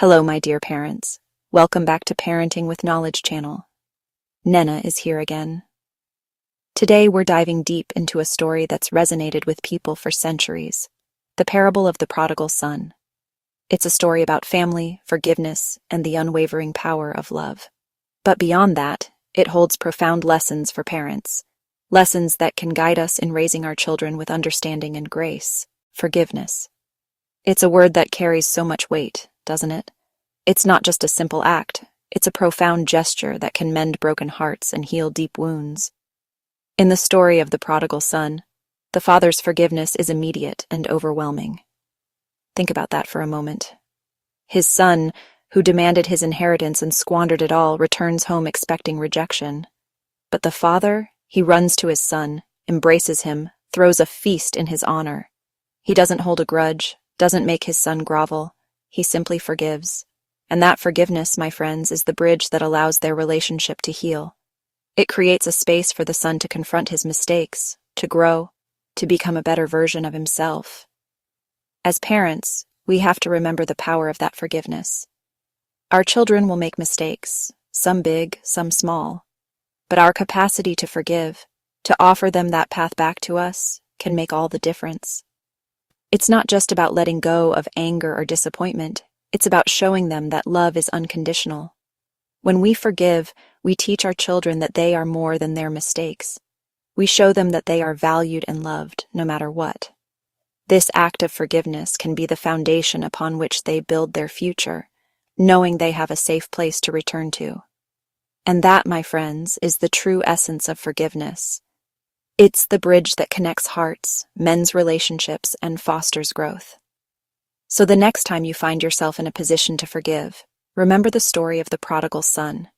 Hello, my dear parents. Welcome back to Parenting with Knowledge channel. Nena is here again. Today we're diving deep into a story that's resonated with people for centuries, the parable of the prodigal son. It's a story about family, forgiveness, and the unwavering power of love. But beyond that, it holds profound lessons for parents, lessons that can guide us in raising our children with understanding and grace. Forgiveness. It's a word that carries so much weight, doesn't it? It's not just a simple act, it's a profound gesture that can mend broken hearts and heal deep wounds. In the story of the prodigal son, the father's forgiveness is immediate and overwhelming. Think about that for a moment. His son, who demanded his inheritance and squandered it all, returns home expecting rejection. But the father, he runs to his son, embraces him, throws a feast in his honor. He doesn't hold a grudge, doesn't make his son grovel. He simply forgives. And that forgiveness, my friends, is the bridge that allows their relationship to heal. It creates a space for the son to confront his mistakes, to grow, to become a better version of himself. As parents, we have to remember the power of that forgiveness. Our children will make mistakes, some big, some small. But our capacity to forgive, to offer them that path back to us, can make all the difference. It's not just about letting go of anger or disappointment. It's about showing them that love is unconditional. When we forgive, we teach our children that they are more than their mistakes. We show them that they are valued and loved, no matter what. This act of forgiveness can be the foundation upon which they build their future, knowing they have a safe place to return to. And that, my friends, is the true essence of forgiveness. It's the bridge that connects hearts, mends relationships, and fosters growth. So the next time you find yourself in a position to forgive, remember the story of the prodigal son.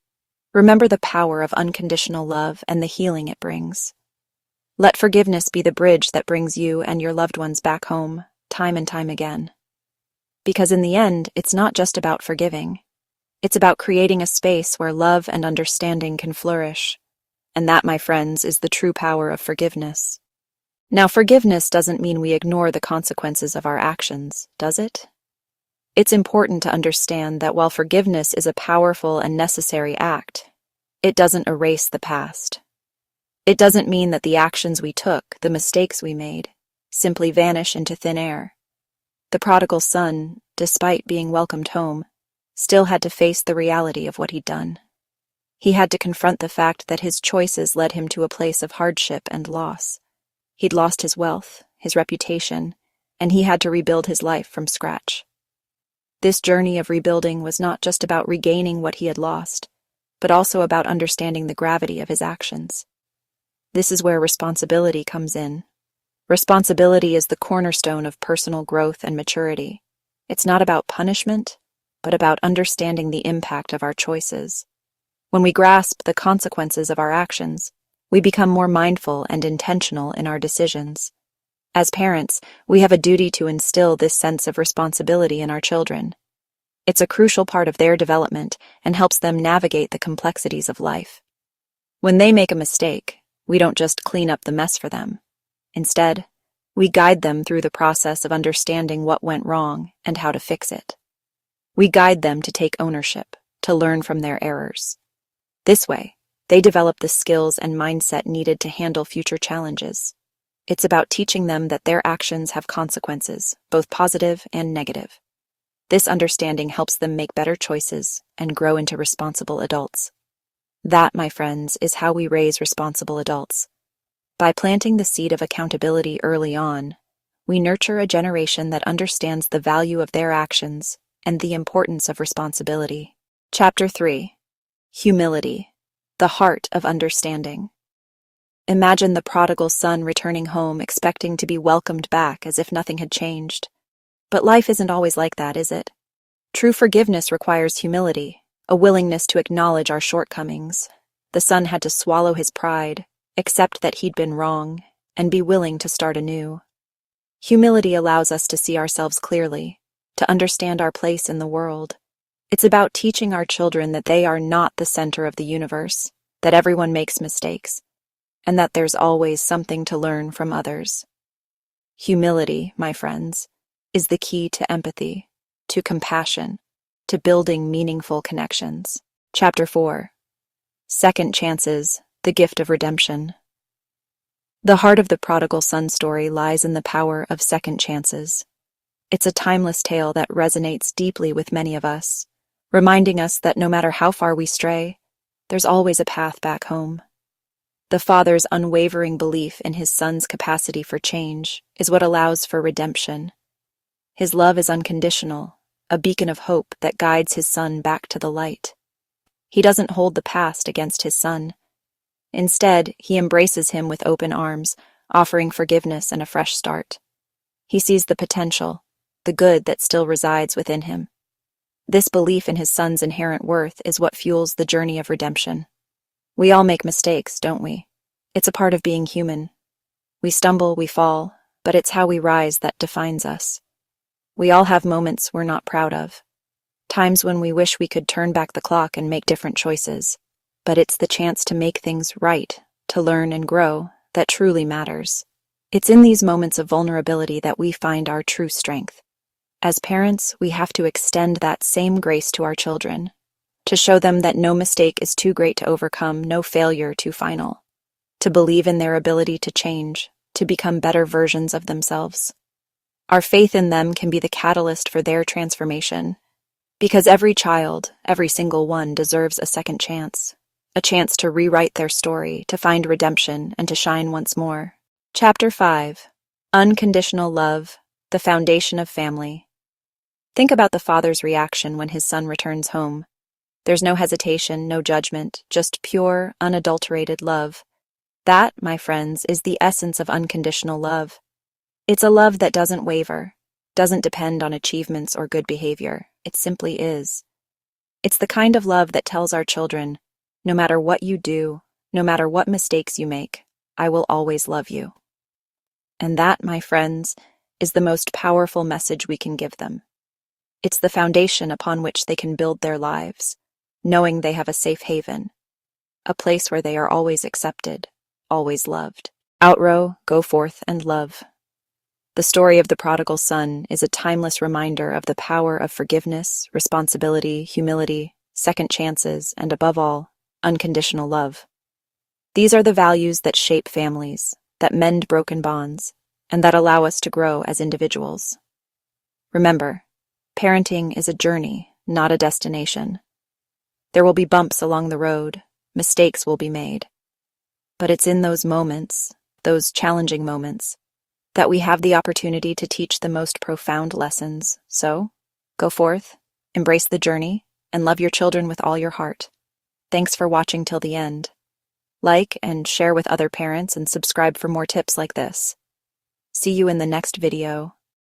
Remember the power of unconditional love and the healing it brings. Let forgiveness be the bridge that brings you and your loved ones back home, time and time again. Because in the end, it's not just about forgiving. It's about creating a space where love and understanding can flourish. And that, my friends, is the true power of forgiveness. Now, forgiveness doesn't mean we ignore the consequences of our actions, does it? It's important to understand that while forgiveness is a powerful and necessary act, it doesn't erase the past. It doesn't mean that the actions we took, the mistakes we made, simply vanish into thin air. The prodigal son, despite being welcomed home, still had to face the reality of what he'd done. He had to confront the fact that his choices led him to a place of hardship and loss. He'd lost his wealth, his reputation, and he had to rebuild his life from scratch. This journey of rebuilding was not just about regaining what he had lost, but also about understanding the gravity of his actions. This is where responsibility comes in. Responsibility is the cornerstone of personal growth and maturity. It's not about punishment, but about understanding the impact of our choices. When we grasp the consequences of our actions, we become more mindful and intentional in our decisions. As parents, we have a duty to instill this sense of responsibility in our children. It's a crucial part of their development and helps them navigate the complexities of life. When they make a mistake, we don't just clean up the mess for them. Instead, we guide them through the process of understanding what went wrong and how to fix it. We guide them to take ownership, to learn from their errors. This way, they develop the skills and mindset needed to handle future challenges. It's about teaching them that their actions have consequences, both positive and negative. This understanding helps them make better choices and grow into responsible adults. That, my friends, is how we raise responsible adults. By planting the seed of accountability early on, we nurture a generation that understands the value of their actions and the importance of responsibility. Chapter 3. Humility. The heart of understanding. Imagine the prodigal son returning home expecting to be welcomed back as if nothing had changed. But life isn't always like that, is it? True forgiveness requires humility, a willingness to acknowledge our shortcomings. The son had to swallow his pride, accept that he'd been wrong, and be willing to start anew. Humility allows us to see ourselves clearly, to understand our place in the world. It's about teaching our children that they are not the center of the universe, that everyone makes mistakes, and that there's always something to learn from others. Humility, my friends, is the key to empathy, to compassion, to building meaningful connections. Chapter 4. Second Chances, the Gift of Redemption. The heart of the Prodigal Son story lies in the power of second chances. It's a timeless tale that resonates deeply with many of us, reminding us that no matter how far we stray, there's always a path back home. The father's unwavering belief in his son's capacity for change is what allows for redemption. His love is unconditional, a beacon of hope that guides his son back to the light. He doesn't hold the past against his son. Instead, he embraces him with open arms, offering forgiveness and a fresh start. He sees the potential, the good that still resides within him. This belief in his son's inherent worth is what fuels the journey of redemption. We all make mistakes, don't we? It's a part of being human. We stumble, we fall, but it's how we rise that defines us. We all have moments we're not proud of, times when we wish we could turn back the clock and make different choices. But it's the chance to make things right, to learn and grow, that truly matters. It's in these moments of vulnerability that we find our true strength. As parents, we have to extend that same grace to our children, to show them that no mistake is too great to overcome, no failure too final, to believe in their ability to change, to become better versions of themselves. Our faith in them can be the catalyst for their transformation, because every child, every single one, deserves a second chance. A chance to rewrite their story, to find redemption, and to shine once more. Chapter 5. Unconditional Love, the Foundation of Family. Think about the father's reaction when his son returns home. There's no hesitation, no judgment, just pure, unadulterated love. That, my friends, is the essence of unconditional love. It's a love that doesn't waver, doesn't depend on achievements or good behavior. It simply is. It's the kind of love that tells our children, no matter what you do, no matter what mistakes you make, I will always love you. And that, my friends, is the most powerful message we can give them. It's the foundation upon which they can build their lives, knowing they have a safe haven, a place where they are always accepted, always loved. Outrow, go forth and love. The story of the prodigal son is a timeless reminder of the power of forgiveness, responsibility, humility, second chances, and above all, unconditional love. These are the values that shape families, that mend broken bonds, and that allow us to grow as individuals. Remember, parenting is a journey, not a destination. There will be bumps along the road, mistakes will be made. But it's in those moments, those challenging moments, that we have the opportunity to teach the most profound lessons. So, go forth, embrace the journey, and love your children with all your heart. Thanks for watching till the end. Like and share with other parents and subscribe for more tips like this. See you in the next video.